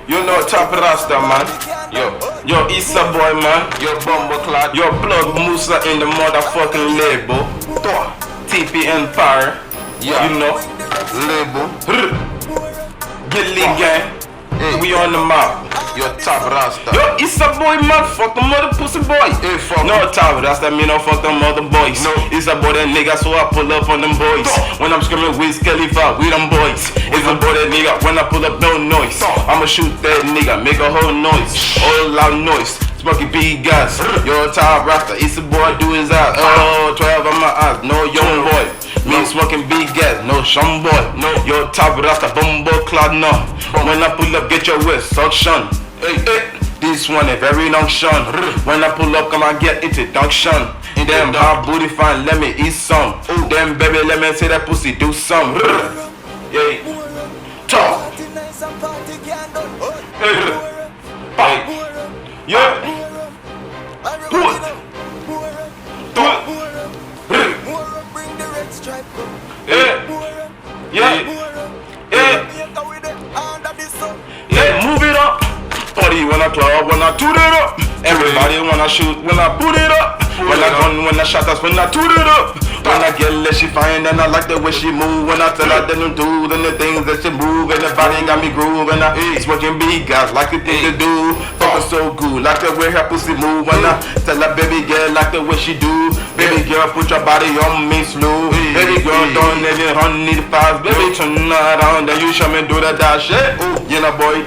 You know Top Rasta, man. Yo, Issa boy, man. Yo, Bumbleclad. Yo, Plug Musa in the motherfucking label. TP Empire. Yeah. You know. Label. Gilly gang. We on the map. Yo, Top Rasta. Yo, Issa boy, man. Fuck the mother pussy boy. Hey, fuck. No Top Rasta, me no fuck them other boys. No. Issa boy, that nigga, so I pull up on them boys. When I'm screaming Wiz Khalifa, we them boys. Issa boy, that nigga, when I pull up, no noise. I'ma shoot that nigga, make a whole noise. All loud noise. Smoky B gas. Yo, Top Rasta, Issa boy, do his ass. Oh, 12 on my eyes, no young boy. Me smoking big gas, no shum boy. No, yo, Top Rasta, Bumbleclad, no. When I pull up, get your waist suction. Hey, this one a very long shun. When I pull up, come and get introduction. Damn, hot booty fine, let me eat some. Damn, baby, let me see that pussy do some. Yeah, talk. Hey, yeah, do it. Yeah, move it up. Party when I club, when I toot it up. Everybody when I shoot, when I boot it up. When I gun, when I shot, that's when I toot it up. When I get lit, she fine, and I like the way she move. When I tell her that them do, then the things that she move, and the body got me grooving. I smoking big guys, like the thing to do. Fucking so good, like the way her pussy move. When I tell her baby girl, like the way she do. Baby girl, put your body on me slow. Baby girl, don't let it run, need fast. Baby, turn around, then you show me do that shit. You know, boy,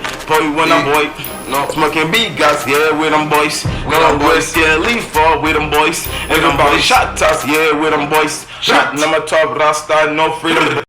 when I'm boy. No, smoking big guys, yeah, with them boys. With them boys, yeah, leave for with them boys. Everybody shot us, yeah, with them boys. Shot number Top Rasta, no freedom.